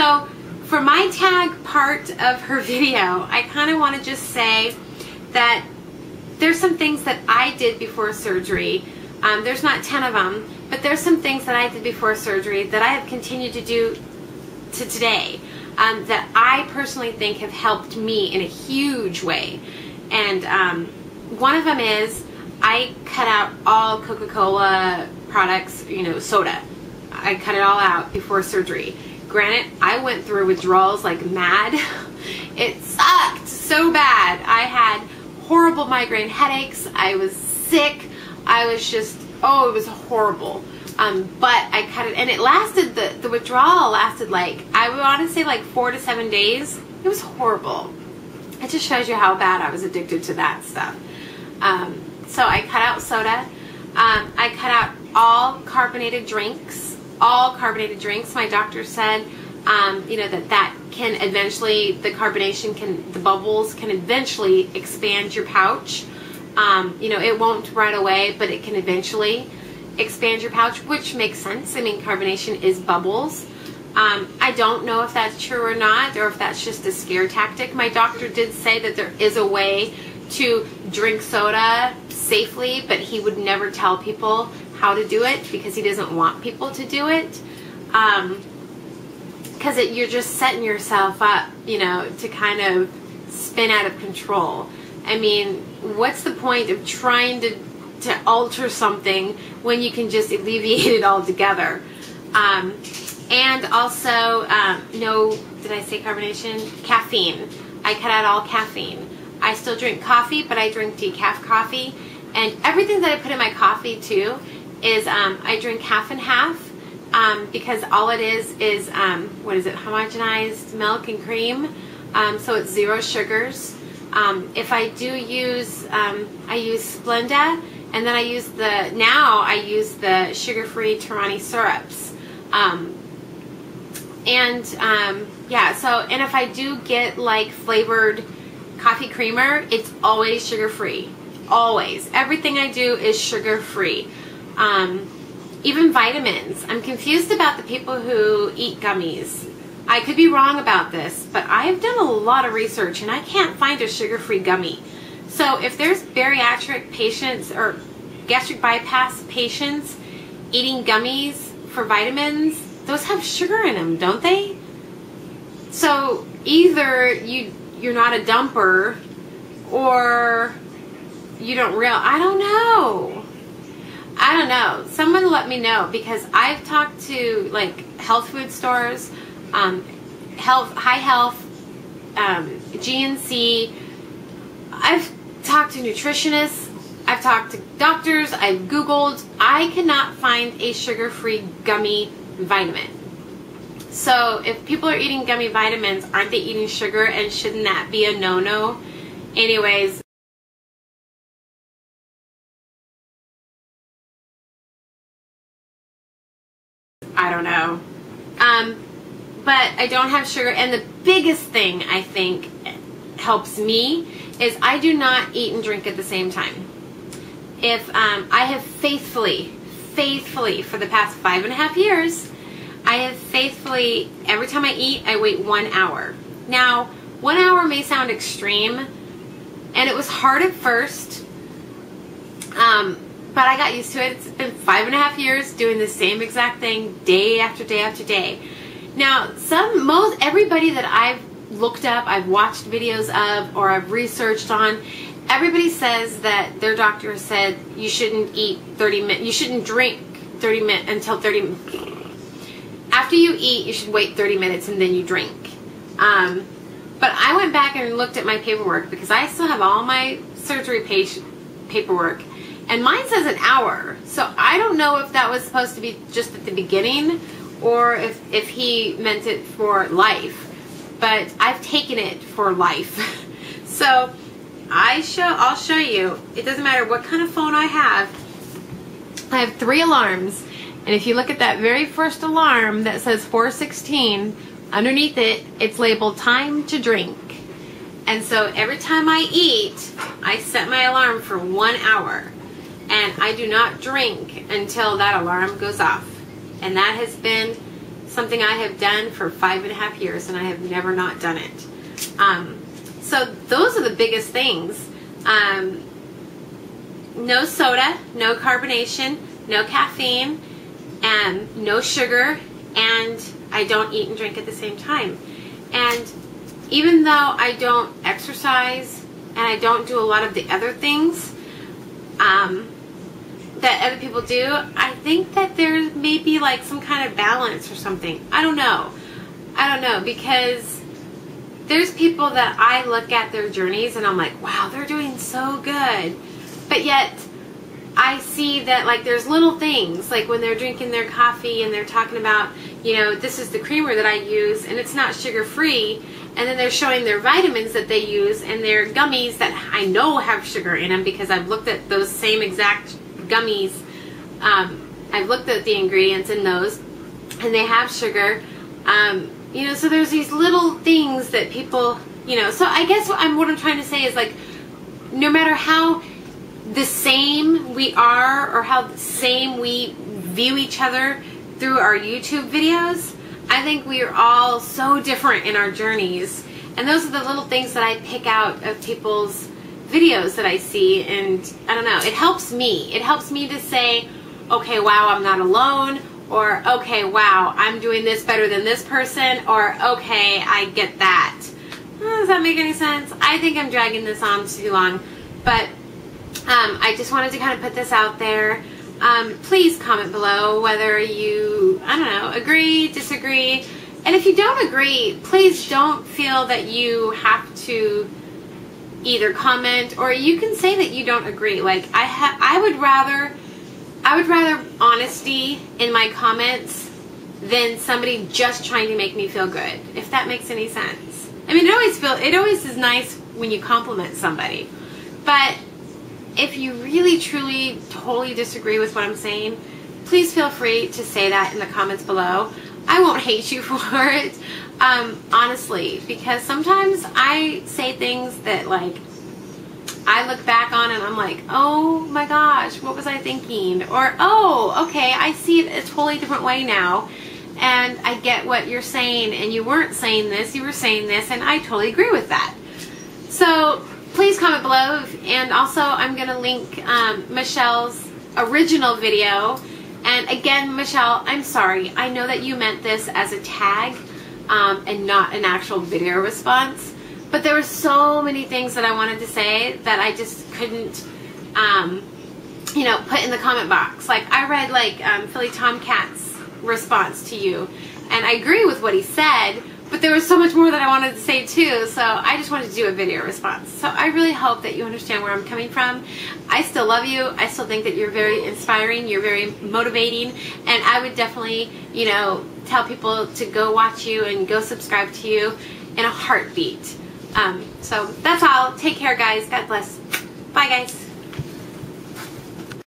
So for my tag part of her video, I kind of want to just say that there's some things that I did before surgery. There's not 10 of them, but there's some things that I did before surgery that I have continued to do to today that I personally think have helped me in a huge way. And one of them is I cut out all Coca-Cola products, you know, soda. I cut it all out before surgery. Granted, I went through withdrawals like mad. It sucked so bad. I had horrible migraine headaches. I was sick. I was just, oh, it was horrible. But I cut it, and it lasted, the withdrawal lasted like, I would want to say like 4 to 7 days. It was horrible. It just shows you how bad I was addicted to that stuff. So I cut out soda. I cut out all carbonated drinks. All carbonated drinks. My doctor said, you know, that can eventually, the carbonation can, the bubbles can eventually expand your pouch. You know, it won't right away, but it can eventually expand your pouch, which makes sense. I mean, carbonation is bubbles. I don't know if that's true or not, or if that's just a scare tactic. My doctor did say that there is a way to drink soda safely, but he would never tell people how to do it because he doesn't want people to do it. Because you're just setting yourself up, you know, to kind of spin out of control. I mean, what's the point of trying to alter something when you can just alleviate it altogether? And also, no, did I say carbonation? Caffeine. I cut out all caffeine. I still drink coffee, but I drink decaf coffee. And everything that I put in my coffee, too, is I drink half and half. Because all it is what is it, homogenized milk and cream, so it's 0 sugars. If I do use, I use Splenda, and then I use the sugar-free Torani syrups. Yeah, so, and if I do get like flavored coffee creamer, it's always sugar-free. Always. Everything I do is sugar-free. Even vitamins. I'm confused about the people who eat gummies. I could be wrong about this, but I've done a lot of research and I can't find a sugar-free gummy. So if there's bariatric patients or gastric bypass patients eating gummies for vitamins, those have sugar in them, don't they? So either you're not a dumper or you don't I don't know. I don't know. Someone let me know, because I've talked to like health food stores, high health, GNC. I've talked to nutritionists. I've talked to doctors. I've Googled. I cannot find a sugar-free gummy vitamin. So if people are eating gummy vitamins, aren't they eating sugar, and shouldn't that be a no-no? Anyways. I don't know. But I don't have sugar, and the biggest thing I think helps me is I do not eat and drink at the same time. If I have faithfully for the past 5.5 years, I have faithfully, every time I eat, I wait 1 hour. Now, 1 hour may sound extreme, and it was hard at first, but I got used to it. It's been 5.5 years doing the same exact thing day after day after day. Now, everybody that I've looked up, I've watched videos of, or I've researched on, everybody says that their doctor said you shouldn't eat 30 minutes, you shouldn't drink 30 minutes until 30 minutes. After you eat, you should wait 30 minutes and then you drink. But I went back and looked at my paperwork, because I still have all my surgery paperwork. And mine says an hour, so I don't know if that was supposed to be just at the beginning or if he meant it for life. But I've taken it for life. So I'll show you. It doesn't matter what kind of phone I have. I have 3 alarms. And if you look at that very first alarm that says 4:16, underneath it, it's labeled time to drink. And so every time I eat, I set my alarm for 1 hour. And I do not drink until that alarm goes off. And that has been something I have done for 5.5 years, and I have never not done it. So those are the biggest things. No soda, no carbonation, no caffeine, and no sugar, and I don't eat and drink at the same time. And even though I don't exercise and I don't do a lot of the other things that other people do, I think that there may be like some kind of balance or something. I don't know. Because there's people that I look at their journeys and I'm like, wow, they're doing so good. But yet I see that like there's little things, like when they're drinking their coffee and they're talking about, you know, this is the creamer that I use and it's not sugar free, and then they're showing their vitamins that they use and their gummies that I know have sugar in them because I've looked at those same exact gummies. I've looked at the ingredients in those and they have sugar. You know, so there's these little things that people, you know, so I guess what I'm trying to say is like, no matter how the same we are or how the same we view each other through our YouTube videos, I think we are all so different in our journeys. And those are the little things that I pick out of people's videos that I see, and I don't know, it helps me. It helps me to say, okay, wow, I'm not alone, or okay, wow, I'm doing this better than this person, or okay, I get that. Does that make any sense? I think I'm dragging this on too long, but I just wanted to kind of put this out there. Please comment below whether you, I don't know, agree, disagree. And if you don't agree, please don't feel that you have to either comment, or you can say that you don't agree. Like I would rather honesty in my comments than somebody just trying to make me feel good, if that makes any sense. I mean, it always is nice when you compliment somebody, but if you really, truly, totally disagree with what I'm saying, please feel free to say that in the comments below. I won't hate you for it, honestly, because sometimes I say things that, like, I look back on and I'm like, oh my gosh, what was I thinking? Or, oh, okay, I see it a totally different way now, and I get what you're saying, and you weren't saying this, you were saying this, and I totally agree with that. So please comment below, and also I'm going to link Michelle's original video. And again, Michelle, I'm sorry. I know that you meant this as a tag and not an actual video response, but there were so many things that I wanted to say that I just couldn't, you know, put in the comment box. Like, I read, like, Philly Tomcat's response to you, and I agree with what he said, but there was so much more that I wanted to say too, so I just wanted to do a video response. So I really hope that you understand where I'm coming from. I still love you. I still think that you're very inspiring. You're very motivating. And I would definitely, you know, tell people to go watch you and go subscribe to you in a heartbeat. So that's all. Take care, guys. God bless. Bye, guys.